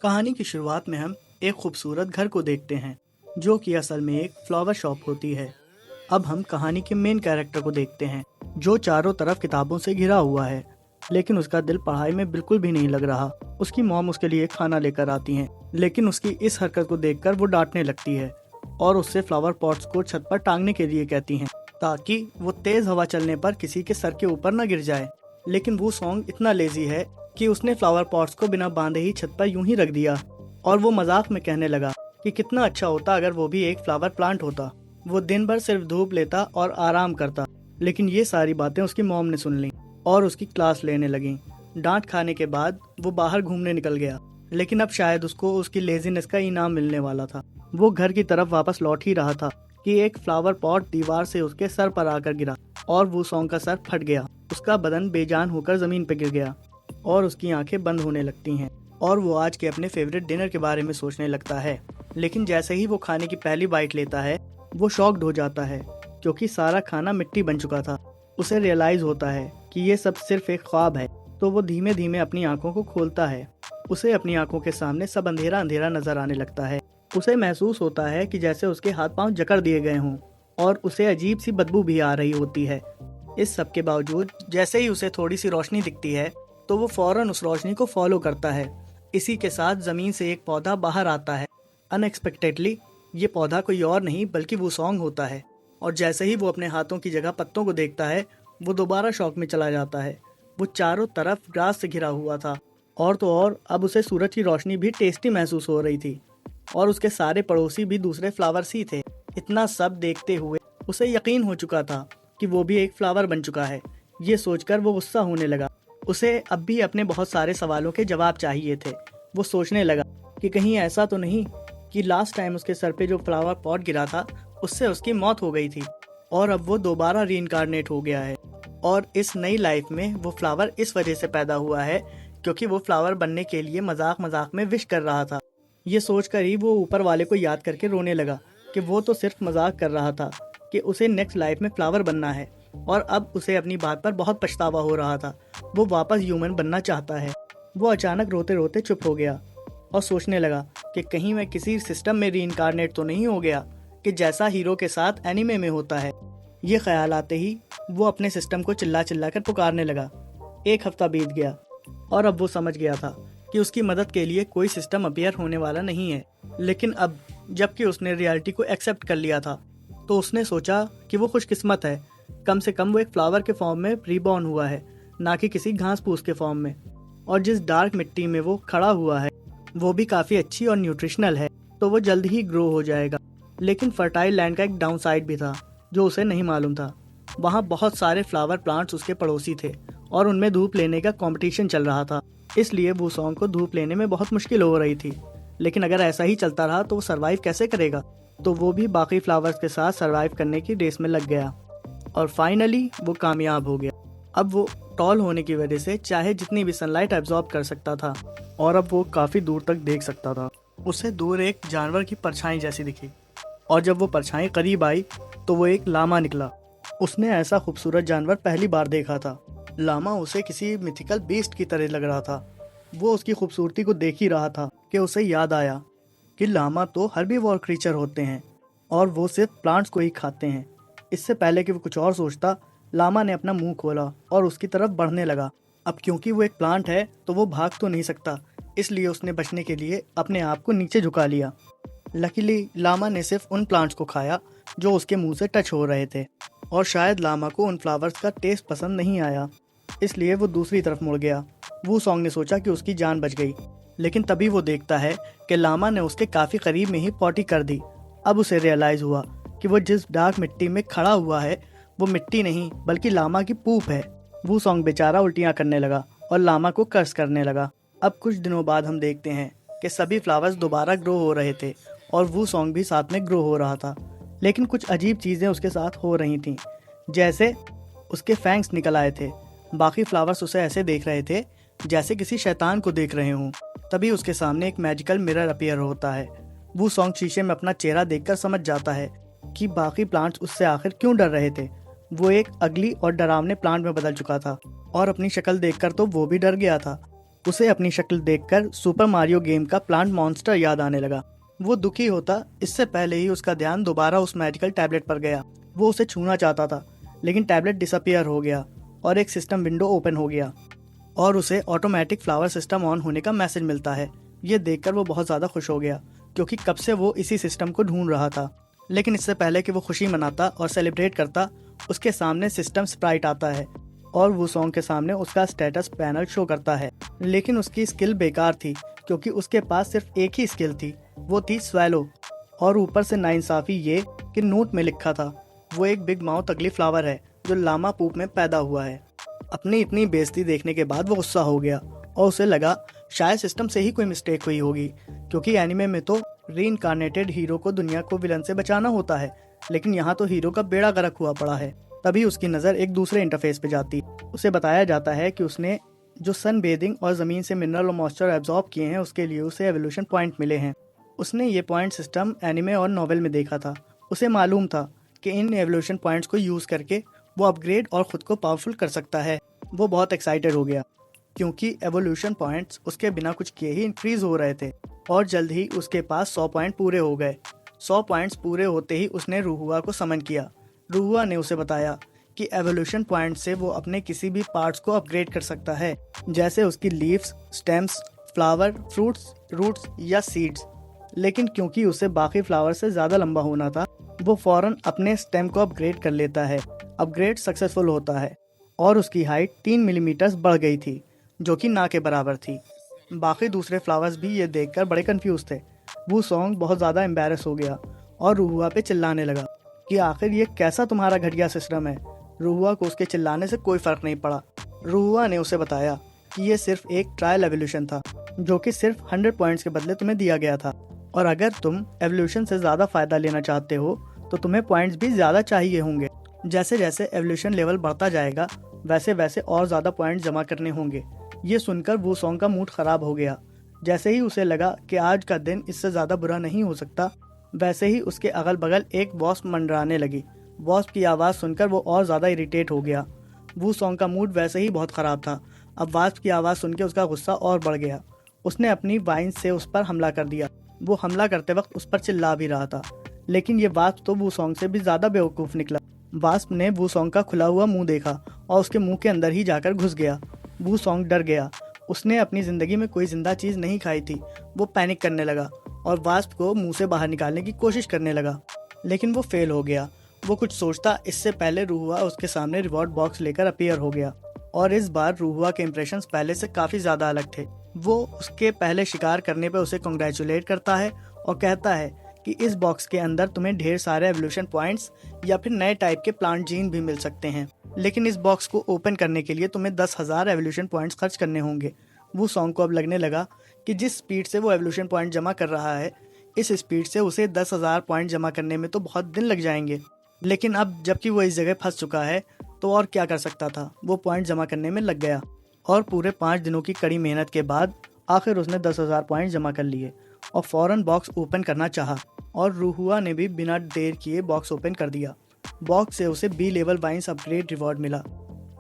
कहानी की शुरुआत में हम एक खूबसूरत घर को देखते हैं जो कि असल में एक फ्लावर शॉप होती है। अब हम कहानी के मेन कैरेक्टर को देखते हैं जो चारों तरफ किताबों से घिरा हुआ है, लेकिन उसका दिल पढ़ाई में बिल्कुल भी नहीं लग रहा। उसकी मॉम उसके लिए खाना लेकर आती हैं, लेकिन उसकी इस हरकत को देखकर वो डांटने लगती है और उससे फ्लावर पॉट्स को छत पर टांगने के लिए कहती हैं ताकि वो तेज हवा चलने पर किसी के सर के ऊपर न गिर जाए। लेकिन वो सॉन्ग इतना लेजी है कि उसने फ्लावर पॉट्स को बिना बांधे ही छत पर यूं ही रख दिया और वो मजाक में कहने लगा कि कितना अच्छा होता अगर वो भी एक फ्लावर प्लांट होता। वो दिन भर सिर्फ धूप लेता और आराम करता। लेकिन ये सारी बातें उसकी मॉम ने सुन ली और उसकी क्लास लेने लगी। डांट खाने के बाद वो बाहर घूमने निकल गया, लेकिन अब शायद उसको उसकी लेजीनेस का इनाम मिलने वाला था। वो घर की तरफ वापस लौट ही रहा था कि एक फ्लावर पॉट दीवार से उसके सर पर आकर गिरा और वो सॉन्ग का सर फट गया। उसका बदन बेजान होकर जमीन पर गिर गया और उसकी आंखें बंद होने लगती हैं और वो आज के अपने फेवरेट डिनर के बारे में सोचने लगता है। लेकिन जैसे ही वो खाने की पहली बाइट लेता है वो शॉक्ड हो जाता है क्योंकि सारा खाना मिट्टी बन चुका था। उसे रियलाइज होता है कि ये सब सिर्फ एक ख्वाब है, तो वो धीमे धीमे अपनी आंखों को खोलता है। उसे अपनी आंखों के सामने सब अंधेरा अंधेरा नजर आने लगता है। उसे महसूस होता है कि जैसे उसके हाथ पांव जकड़ दिए गए हों और उसे अजीब सी बदबू भी आ रही होती है। इस सब के बावजूद जैसे ही उसे थोड़ी सी रोशनी दिखती है तो वो फौरन उस रोशनी को फॉलो करता है। इसी के साथ जमीन से एक पौधा बाहर आता है। अनएक्सपेक्टेडली ये पौधा कोई और नहीं बल्कि वो सॉन्ग होता है और जैसे ही वो अपने हाथों की जगह पत्तों को देखता है वो दोबारा शौक में चला जाता है। वो चारों तरफ ग्रास से घिरा हुआ था और तो और अब उसे सूरज की रोशनी भी टेस्टी महसूस हो रही थी और उसके सारे पड़ोसी भी दूसरे फ्लावर्स ही थे। इतना सब देखते हुए उसे यकीन हो चुका था कि वो भी एक फ्लावर बन चुका है। ये सोचकर वो गुस्सा होने लगा। उसे अब भी अपने बहुत सारे सवालों के जवाब चाहिए थे। वो सोचने लगा कि कहीं ऐसा तो नहीं कि लास्ट टाइम उसके सर पे जो फ्लावर पॉट गिरा था उससे उसकी मौत हो गई थी और अब वो दोबारा रीइंकारनेट हो गया है और इस नई लाइफ में वो फ्लावर इस वजह से पैदा हुआ है क्योंकि वो फ्लावर बनने के लिए मजाक मजाक में विश कर रहा था। ये सोचकर ही वो ऊपर वाले को याद करके रोने लगा कि वो तो सिर्फ मजाक कर रहा था कि उसे नेक्स्ट लाइफ में फ्लावर बनना है और अब उसे अपनी बात पर बहुत पछतावा हो रहा था। वो वापस ह्यूमन बनना चाहता है। वो अचानक रोते रोते चुप हो गया और सोचने लगा कि कहीं मैं किसी सिस्टम में रीइंकारनेट तो नहीं हो गया कि जैसा हीरो के साथ एनिमे में होता है। ये ख्याल आते ही वो अपने सिस्टम को चिल्ला चिल्ला कर पुकारने लगा। एक हफ्ता बीत गया और अब वो समझ गया था कि उसकी मदद के लिए कोई सिस्टम अपीयर होने वाला नहीं है। लेकिन अब जबकि उसने रियलिटी को एक्सेप्ट कर लिया था तो उसने सोचा कि वो खुशकिस्मत है। कम से कम वो एक फ्लावर के फॉर्म में रीबॉर्न हुआ है, ना कि किसी घास फूस के फॉर्म में। और जिस डार्क मिट्टी में वो खड़ा हुआ है वो भी काफ़ी अच्छी और न्यूट्रिशनल है, तो वो जल्द ही ग्रो हो जाएगा। लेकिन फर्टाइल लैंड का एक डाउन साइड भी था जो उसे नहीं मालूम था। वहाँ बहुत सारे फ्लावर प्लांट्स उसके पड़ोसी थे और उनमें धूप लेने का कंपटीशन चल रहा था, इसलिए वो सॉन्ग को धूप लेने में बहुत मुश्किल हो रही थी। लेकिन अगर ऐसा ही चलता रहा तो वो सर्वाइव कैसे करेगा? तो वो भी बाकी फ्लावर्स के साथ सर्वाइव करने की रेस में लग गया और फाइनली वो कामयाब हो गया। अब वो टॉल होने की वजह से चाहे जितनी भी सनलाइट एब्जॉर्ब कर सकता था और अब वो काफ़ी दूर तक देख सकता था। उसे दूर एक जानवर की परछाई जैसी दिखी और जब वो परछाई करीब आई तो वो एक लामा निकला। उसने ऐसा खूबसूरत जानवर पहली बार देखा था। लामा उसे किसी मिथिकल बीस्ट की तरह लग रहा था। वो उसकी खूबसूरती को देख ही रहा था कि उसे याद आया कि लामा तो हर्बीवोर क्रीचर होते हैं और वो सिर्फ प्लांट्स को ही खाते हैं। इससे पहले कि वो कुछ और सोचता, लामा ने अपना मुंह खोला और उसकी तरफ बढ़ने लगा। अब क्योंकि वो एक प्लांट है तो वो भाग तो नहीं सकता, इसलिए उसने बचने के लिए अपने आप को नीचे झुका लिया। लकीली लामा ने सिर्फ उन प्लांट्स को खाया जो उसके मुंह से टच हो रहे थे और शायद लामा को उन फ्लावर्स का टेस्ट पसंद नहीं आया, इसलिए वो दूसरी तरफ मुड़ गया। वो सॉन्ग ने सोचा कि उसकी जान बच गई, लेकिन तभी वो देखता है कि लामा ने उसके काफ़ी करीब में ही पॉटी कर दी। अब उसे रियलाइज़ हुआ कि वो जिस डार्क मिट्टी में खड़ा हुआ है वो मिट्टी नहीं बल्कि लामा की पूप है। वो सॉन्ग बेचारा उल्टियाँ करने लगा और लामा को कर्स करने लगा। अब कुछ दिनों बाद हम देखते हैं कि सभी फ्लावर्स दोबारा ग्रो हो रहे थे और वो सॉन्ग भी साथ में ग्रो हो रहा था। लेकिन कुछ अजीब चीज़ें उसके साथ हो रही थीं, जैसे उसके फैंग्स निकल आए थे। बाकी फ्लावर्स उसे ऐसे देख रहे थे जैसे किसी शैतान को देख रहे हों। तभी उसके सामने एक मैजिकल मिरर अपीयर होता है। वो सॉन्ग शीशे में अपना चेहरा देखकर समझ जाता है कि बाकी प्लांट्स उससे आखिर क्यों डर रहे थे। वो एक अगली और डरावने प्लांट में बदल चुका था और अपनी शक्ल देखकर तो वो भी डर गया था। उसे अपनी शक्ल देखकर सुपर मारियो गेम का प्लांट मॉन्स्टर याद आने लगा। वो दुखी होता इससे पहले ही उसका ध्यान दोबारा उस मैजिकल टैबलेट पर गया। वो उसे छूना चाहता था, लेकिन टैबलेट डिसअपियर हो गया और एक सिस्टम विंडो ओपन हो गया और उसे ऑटोमेटिक फ्लावर सिस्टम ऑन होने का मैसेज मिलता है। ये देखकर वो बहुत ज़्यादा खुश हो गया, क्योंकि कब से वो इसी सिस्टम को ढूंढ रहा था। लेकिन इससे पहले कि वो खुशी मनाता और सेलिब्रेट करता, उसके सामने सिस्टम स्प्राइट आता है और वूसोंग के सामने उसका स्टेटस पैनल शो करता है। लेकिन उसकी स्किल बेकार थी, क्योंकि उसके पास सिर्फ एक ही स्किल थी, वो थी स्वैलो। और ऊपर से नाइंसाफी ये कि नोट में लिखा था वो एक बिग माउथ अगली फ्लावर है जो लामा पूप में पैदा हुआ है। अपनी इतनी बेइज्जती देखने के बाद वो गुस्सा हो गया और उसे लगा शायद सिस्टम से ही कोई मिस्टेक हुई होगी, क्योंकि एनिमे में तो रीइंकार्नेटेड हीरो को दुनिया को विलन से बचाना होता है, लेकिन यहाँ तो हीरो का बेड़ा गर्क हुआ पड़ा है। तभी उसकी नज़र एक दूसरे इंटरफेस पे जाती। उसे बताया जाता है कि उसने जो सन बेदिंग और ज़मीन से मिनरल और मॉइस्चर एब्जॉर्ब किए हैं, उसके लिए उसे एवोल्यूशन पॉइंट मिले हैं। उसने ये पॉइंट सिस्टम एनिमे और नॉवेल में देखा था। उसे मालूम था कि इन एवोल्यूशन पॉइंट्स को यूज़ करके वो अपग्रेड और ख़ुद को पावरफुल कर सकता है। वो बहुत एक्साइटेड हो गया, क्योंकि एवोल्यूशन पॉइंट्स उसके बिना कुछ किए ही इंक्रीज हो रहे थे और जल्द ही उसके पास 100 पॉइंट पूरे हो गए। 100 पॉइंट्स पूरे होते ही उसने रूहुआ को समन किया। रूहुआ ने उसे बताया कि एवोल्यूशन पॉइंट से वो अपने किसी भी पार्ट्स को अपग्रेड कर सकता है, जैसे उसकी leaves, stems, flower, fruits, roots या सीड्स। लेकिन क्योंकि उसे बाकी फ्लावर से ज़्यादा लंबा होना था, वो फौरन अपने स्टेम को अपग्रेड कर लेता है। अपग्रेड सक्सेसफुल होता है और उसकी हाइट 3 मिलीमीटर बढ़ गई थी, जो कि ना के बराबर थी। बाकी दूसरे फ्लावर्स भी ये देखकर बड़े कंफ्यूज थे। वूसोंग बहुत ज़्यादा एम्बैरस हो गया और रूहुआ पे चिल्लाने लगा कि आखिर ये कैसा तुम्हारा घटिया सिस्टम है। रूहुआ को उसके चिल्लाने से कोई फ़र्क नहीं पड़ा। रूहुआ ने उसे बताया कि ये सिर्फ एक ट्रायल एवोल्यूशन था, जो कि सिर्फ 100 पॉइंट्स के बदले तुम्हें दिया गया था, और अगर तुम एवोल्यूशन से ज़्यादा फ़ायदा लेना चाहते हो तो तुम्हें पॉइंट्स भी ज़्यादा चाहिए होंगे। जैसे जैसे एवोल्यूशन लेवल बढ़ता जाएगा, वैसे वैसे और ज़्यादा पॉइंट्स जमा करने होंगे। ये सुनकर वूसोंग का मूड ख़राब हो गया। जैसे ही उसे लगा कि आज का दिन इससे ज़्यादा बुरा नहीं हो सकता, वैसे ही उसके अगल बगल एक वॉस्प मंडराने लगी। वॉस्प की आवाज़ सुनकर वो और ज़्यादा इरिटेट हो गया। वूसोंग का मूड वैसे ही बहुत ख़राब था। अब वॉस्प की आवाज़ सुन के उसका गुस्सा और बढ़ गया। उसने अपनी वाइन्स से उस पर हमला कर दिया। वो हमला करते वक्त उस पर चिल्ला भी रहा था, लेकिन ये वास्प तो वूसोंग से भी ज़्यादा बेवकूफ़ निकला। वास्प ने वूसोंग का खुला हुआ मुंह देखा और उसके मुंह के अंदर ही जाकर घुस गया। वूसोंग डर गया। उसने अपनी ज़िंदगी में कोई जिंदा चीज़ नहीं खाई थी। वो पैनिक करने लगा और वास्प को मुंह से बाहर निकालने की कोशिश करने लगा, लेकिन वो फेल हो गया। वो कुछ सोचता इससे पहले रूहुआ उसके सामने रिवॉर्ड बॉक्स लेकर अपीयर हो गया, और इस बार रूहुआ के इंप्रेशंस पहले से काफ़ी ज़्यादा अलग थे। वो उसके पहले शिकार करने पर उसे कॉन्ग्रेचुलेट करता है और कहता है कि इस बॉक्स के अंदर तुम्हें ढेर सारे एवोल्यूशन पॉइंट्स या फिर नए टाइप के प्लांट जीन भी मिल सकते हैं, लेकिन इस बॉक्स को ओपन करने के लिए तुम्हें 10,000 एवोल्यूशन पॉइंट्स खर्च करने होंगे। वूसोंग को अब लगने लगा कि जिस स्पीड से वो एवोल्यूशन पॉइंट जमा कर रहा है, इस स्पीड से उसे 10,000 पॉइंट जमा करने में तो बहुत दिन लग जाएंगे। लेकिन अब जबकि वो इस जगह फंस चुका है, तो और क्या कर सकता था। वो पॉइंट जमा करने में लग गया और पूरे 5 दिनों की कड़ी मेहनत के बाद आखिर उसने 10,000 पॉइंट जमा कर लिए और फ़ौरन बॉक्स ओपन करना चाहा, और रूहुआ ने भी बिना देर किए बॉक्स ओपन कर दिया। बॉक्स से उसे B level wines upgrade reward मिला।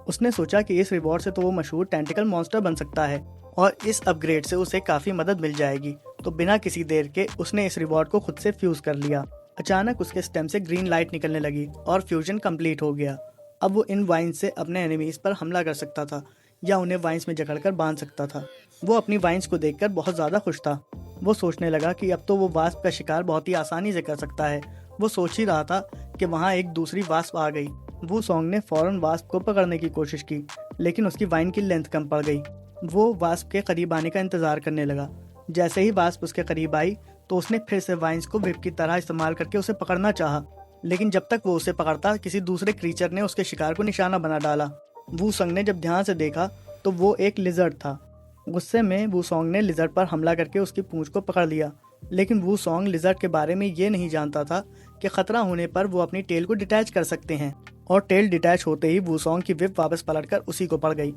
उसने सोचा कि इस रिवॉर्ड से तो वो मशहूर टेंटिकल मॉन्स्टर बन सकता है और इस अपग्रेड से उसे काफ़ी मदद मिल जाएगी। तो बिना किसी देर के उसने इस रिवॉर्ड को खुद से फ्यूज़ कर लिया। अचानक उसके स्टेम से ग्रीन लाइट निकलने लगी और फ्यूजन कंप्लीट हो गया। अब वो इन वाइन्स से अपने एनिमीज पर हमला कर सकता था या उन्हें वाइन्स में जकड़कर बांध सकता था। वो अपनी वाइन्स को देखकर बहुत ज़्यादा खुश था। वो सोचने लगा कि अब तो वो वास्प का शिकार बहुत ही आसानी से कर सकता है। वो सोच ही रहा था कि वहाँ एक दूसरी वास्प आ गई। वूसोंग ने फ़ौरन वास्प को पकड़ने की कोशिश की, लेकिन उसकी वाइन की लेंथ कम पड़ गई। वो वास्प के करीब आने का इंतज़ार करने लगा। जैसे ही वास्प उसके करीब आई तो उसने फिर से वाइन्स को विप की तरह इस्तेमाल करके उसे पकड़ना चाहा, लेकिन जब तक वो उसे पकड़ता, किसी दूसरे क्रीचर ने उसके शिकार को निशाना बना डाला। वूसोंग ने जब ध्यान से देखा तो वो एक लिजर्ड था। गुस्से में वूसोंग ने लिजर्ड पर हमला करके उसकी पूंछ को पकड़ लिया, लेकिन वूसोंग लिजर्ड के बारे में ये नहीं जानता था कि खतरा होने पर वो अपनी टेल को डिटैच कर सकते हैं। और टेल डिटैच होते ही वूसोंग की विप वापस पलटकर उसी को पड़ गई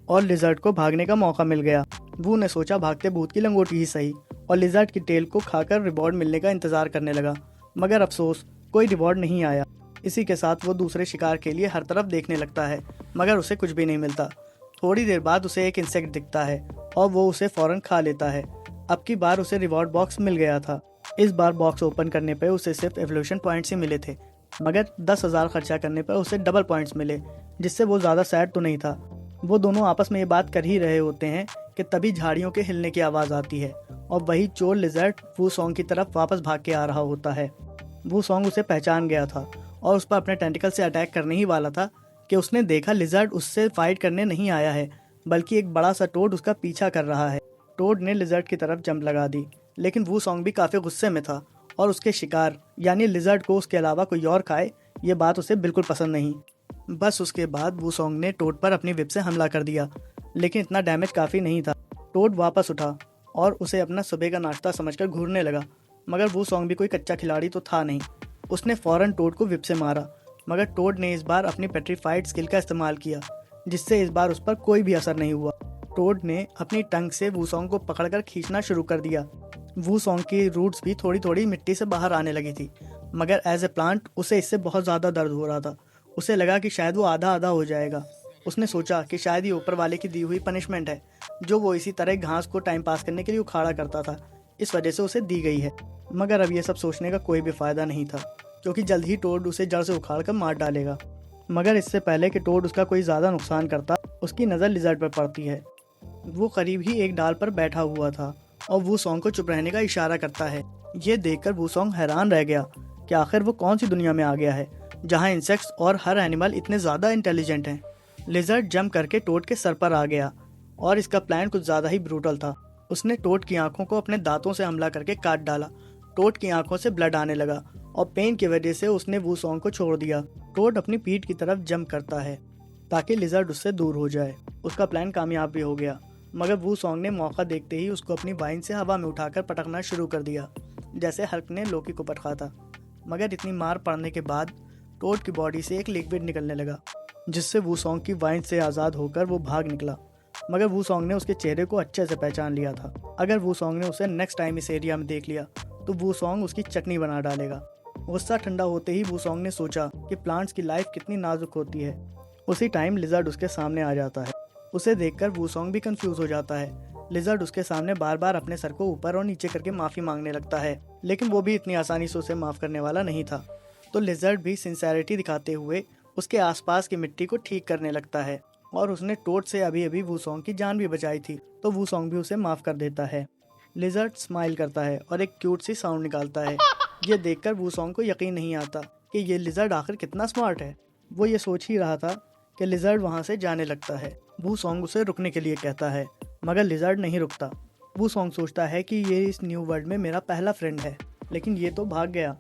और लिजर्ड को भागने का मौका मिल गया। वू ने सोचा भागते भूत की लंगोटी ही सही, और लिजर्ड की टेल को खाकर रिवॉर्ड मिलने का इंतजार करने लगा, मगर अफसोस कोई रिवॉर्ड नहीं आया। इसी के साथ वो दूसरे शिकार के लिए हर तरफ देखने लगता है, मगर उसे कुछ भी नहीं मिलता। थोड़ी देर बाद उसे एक इंसेक्ट दिखता है और वो उसे फौरन खा लेता है। अब की बार उसे रिवॉर्ड बॉक्स मिल गया था। इस बार बॉक्स ओपन करने पर उसे सिर्फ एवोल्यूशन पॉइंट्स ही मिले थे, मगर 10,000 खर्चा करने पर उसे डबल पॉइंट्स मिले, जिससे वो ज़्यादा सैड तो नहीं था। वो दोनों आपस में ये बात कर ही रहे होते हैं कि तभी झाड़ियों के हिलने की आवाज़ आती है और वही चोर लिजर्ड वू सॉन्ग की तरफ वापस भाग के आ रहा होता है। वू सॉन्ग उसे पहचान गया था और उस पर अपने टेंटिकल से अटैक करने ही वाला था कि उसने देखा लिजर्ड उससे फाइट करने नहीं आया है, बल्कि एक बड़ा सा टोड उसका पीछा कर रहा है। टोड ने लिजर्ड की तरफ जंप लगा दी, लेकिन वू सॉन्ग भी काफ़ी गुस्से में था और उसके शिकार यानी लिजर्ड को उसके अलावा कोई और खाए ये बात उसे बिल्कुल पसंद नहीं। बस उसके बाद वू सॉन्ग ने टोड पर अपनी विप से हमला कर दिया, लेकिन इतना डैमेज काफ़ी नहीं था। टोड वापस उठा और उसे अपना सुबह का नाश्ता समझकर घूरने लगा, मगर वू सॉन्ग भी कोई कच्चा खिलाड़ी तो था नहीं। उसने फौरन टोड को विप से मारा, मगर टोड ने इस बार अपनी पेट्रीफाइड स्किल का इस्तेमाल किया, जिससे इस बार उस पर कोई भी असर नहीं हुआ। टोड ने अपनी टंग से वू सॉन्ग को पकड़कर खींचना शुरू कर दिया। वू सॉन्ग की रूट्स भी थोड़ी थोड़ी मिट्टी से बाहर आने लगी थी, मगर एज ए प्लांट उसे इससे बहुत ज़्यादा दर्द हो रहा था। उसे लगा कि शायद वो आधा आधा हो जाएगा। उसने सोचा कि शायद ये ऊपर वाले की दी हुई पनिशमेंट है, जो वो इसी तरह घास को टाइम पास करने के लिए उखाड़ा करता था, इस वजह से उसे दी गई है। मगर अब ये सब सोचने का कोई भी फ़ायदा नहीं था, क्योंकि जल्द ही टोड उसे जड़ से उखाड़ कर मार डालेगा। मगर इससे पहले कि टोड उसका कोई ज़्यादा नुकसान करता, उसकी नज़र लिजर्ड पर पड़ती है। वो करीब ही एक डाल पर बैठा हुआ था और वू सॉन्ग को चुप रहने का इशारा करता है। ये देखकर वू सॉन्ग हैरान रह गया कि आखिर वो कौन सी दुनिया में आ गया है जहाँ इंसेक्ट्स और हर एनिमल इतने ज़्यादा इंटेलिजेंट हैं। लिजर्ड जंप करके टोड के सर पर आ गया और इसका प्लान कुछ ज़्यादा ही ब्रूटल था। उसने टोड की आंखों को अपने दांतों से हमला करके काट डाला। टोड की आंखों से ब्लड आने लगा और पेन की वजह से उसने वू सॉन्ग को छोड़ दिया। टोड अपनी पीठ की तरफ जंप करता है ताकि लिजर्ड उससे दूर हो जाए। उसका प्लान कामयाब भी हो गया, मगर वू सॉन्ग ने मौका देखते ही उसको अपनी वाइन से हवा में उठाकर पटकना शुरू कर दिया, जैसे हल्क ने लोकी को पटका था। मगर इतनी मार पड़ने के बाद टोड की बॉडी से एक लिक्विड निकलने लगा, जिससे वू सॉन्ग की वाइन से आज़ाद होकर वो भाग निकला। मगर वू सॉन्ग ने उसके चेहरे को अच्छे से पहचान लिया था। अगर वू सॉन्ग ने उसे नेक्स्ट टाइम इस एरिया में देख लिया तो वू सॉन्ग उसकी चटनी बना डालेगा। गुस्सा ठंडा होते ही वू सॉन्ग ने सोचा कि प्लांट्स की लाइफ कितनी नाजुक होती है। उसी टाइम लिजर्ड उसके सामने आ जाता है। उसे देखकर वू सॉन्ग भी कंफ्यूज हो जाता है। लिजर्ड उसके सामने बार बार अपने सर को ऊपर और नीचे करके माफ़ी मांगने लगता है, लेकिन वो भी इतनी आसानी से उसे माफ़ करने वाला नहीं था। तो लिजर्ड भी सिंसेरिटी दिखाते हुए उसके आसपास की मिट्टी को ठीक करने लगता है और उसने टोड से अभी अभी वू सॉन्ग की जान भी बचाई थी, तो वू सॉन्ग भी उसे माफ़ कर देता है। लिजर्ड स्माइल करता है और एक क्यूट सी साउंड निकालता है। ये देखकर वू सॉन्ग को यकीन नहीं आता कि ये लिजर्ड आखिर कितना स्मार्ट है। वो ये सोच ही रहा था कि लिजर्ड वहाँ से जाने लगता है। वू सॉन्ग उसे रुकने के लिए कहता है, मगर लिजर्ड नहीं रुकता। वू सॉन्ग सोचता है कि ये इस न्यू वर्ल्ड में मेरा पहला फ्रेंड है, लेकिन ये तो भाग गया।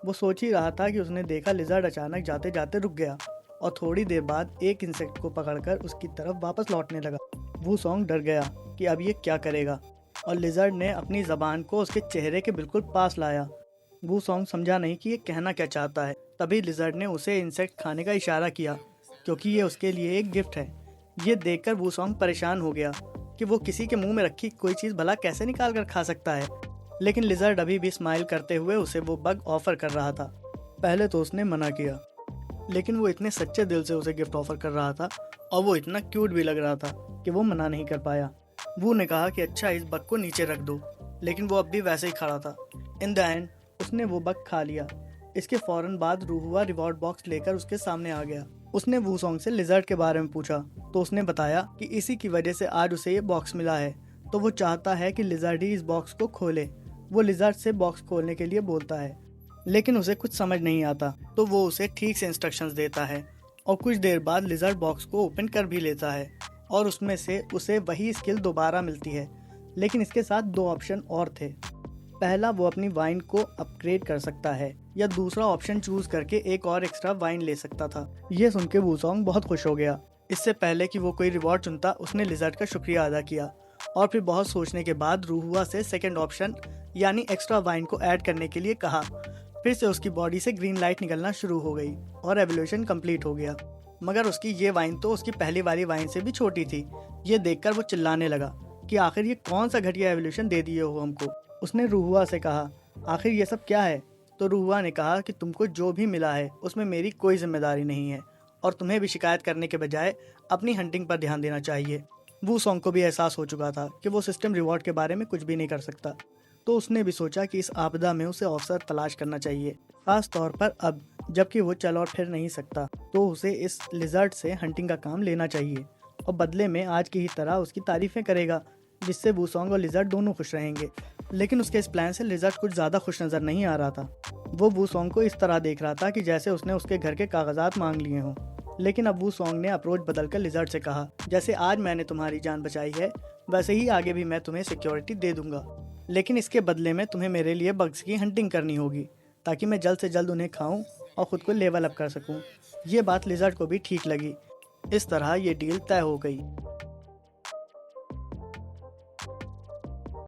वो सोच ही रहा था कि उसने देखा लिजर्ड अचानक जाते जाते रुक गया और थोड़ी देर बाद एक इंसेक्ट को पकड़कर उसकी तरफ वापस लौटने लगा। वू सॉन्ग डर गया कि अब ये क्या करेगा और लिजर्ड ने अपनी ज़बान को उसके चेहरे के बिल्कुल पास लाया। वू सॉन्ग समझा नहीं कि ये कहना क्या चाहता है। तभी लिजर्ड ने उसे इंसेक्ट खाने का इशारा किया, क्योंकि ये उसके लिए एक गिफ्ट है। ये देखकर वू सॉन्ग परेशान हो गया कि वो किसी के मुंह में रखी कोई चीज़ भला कैसे निकाल कर खा सकता है। लेकिन लिजर्ड अभी भी स्माइल करते हुए उसे वो बग ऑफर कर रहा था। पहले तो उसने मना किया, लेकिन वो इतने सच्चे दिल से उसे गिफ्ट ऑफर कर रहा था और वो इतना क्यूट भी लग रहा था कि वो मना नहीं कर पाया। वू ने कहा कि अच्छा इस बग को नीचे रख दो, लेकिन वो अब भी वैसे ही खड़ा था। इन द एंड उसने वो बग खा लिया। इसके फौरन बाद रूहुआ रिवॉर्ड बॉक्स लेकर उसके सामने आ गया। उसने वू सॉन्ग से लिजर्ड के बारे में पूछा तो उसने बताया कि इसी की वजह से आज उसे ये बॉक्स मिला है, तो वो चाहता है कि लिजर्ड ही इस बॉक्स को खोले। वो लिजर्ड से बॉक्स खोलने के लिए बोलता है, लेकिन उसे कुछ समझ नहीं आता, तो वो उसे ठीक से इंस्ट्रक्शंस देता है और कुछ देर बाद लिजर्ड बॉक्स को ओपन कर भी लेता है और उसमें से उसे वही स्किल दोबारा मिलती है। लेकिन इसके साथ दो ऑप्शन और थे। पहला, वो अपनी वाइन को अपग्रेड कर सकता है, या दूसरा ऑप्शन चूज करके एक और एक्स्ट्रा वाइन ले सकता था। ये सुन के वू सॉन्ग बहुत खुश हो गया। इससे पहले कि वो कोई रिवॉर्ड चुनता, उसने लिजर्ड का शुक्रिया अदा किया और फिर बहुत सोचने के बाद रूहुआ से सेकंड ऑप्शन यानी एक्स्ट्रा वाइन को ऐड करने के लिए कहा। फिर से उसकी बॉडी से ग्रीन लाइट निकलना शुरू हो गई और एवोल्यूशन कंप्लीट हो गया। मगर उसकी ये वाइन तो उसकी पहली वाली वाइन से भी छोटी थी। ये देखकर वो चिल्लाने लगा कि आखिर ये कौन सा घटिया एवोल्यूशन दे दिए हो हमको। उसने रूहुआ से कहा, आखिर ये सब क्या है? तो रूहुआ ने कहा कि तुमको जो भी मिला है उसमें मेरी कोई जिम्मेदारी नहीं है और तुम्हें भी शिकायत करने के बजाय अपनी हंटिंग पर ध्यान देना चाहिए। वू सॉन्ग को भी एहसास हो चुका था कि वो सिस्टम रिवॉर्ड के बारे में कुछ भी नहीं कर सकता, तो उसने भी सोचा कि इस आपदा में उसे अवसर तलाश करना चाहिए, खास तौर पर अब जबकि वो चल और फिर नहीं सकता। तो उसे इस लिजर्ड से हंटिंग का काम लेना चाहिए और बदले में आज की ही तरह उसकी तारीफें करेगा, जिससे वूसोंग और लिजर्ड दोनों खुश रहेंगे। लेकिन उसके इस प्लान से लिजर्ड कुछ ज़्यादा खुश नज़र नहीं आ रहा था। वो वूसोंग को इस तरह देख रहा था कि जैसे उसने उसके घर के कागजात मांग लिए हों। लेकिन अब वूसोंग ने अप्रोच बदलकर लिजर्ड से कहा, जैसे आज मैंने तुम्हारी जान बचाई है वैसे ही आगे भी मैं तुम्हें सिक्योरिटी दे दूंगा, लेकिन इसके बदले में तुम्हें मेरे लिए बग्स की हंटिंग करनी होगी ताकि मैं जल्द से जल्द उन्हें खाऊं और खुद को लेवल अप कर सकूं। ये बात लिजर्ड को भी ठीक लगी। इस तरह ये डील तय हो गई।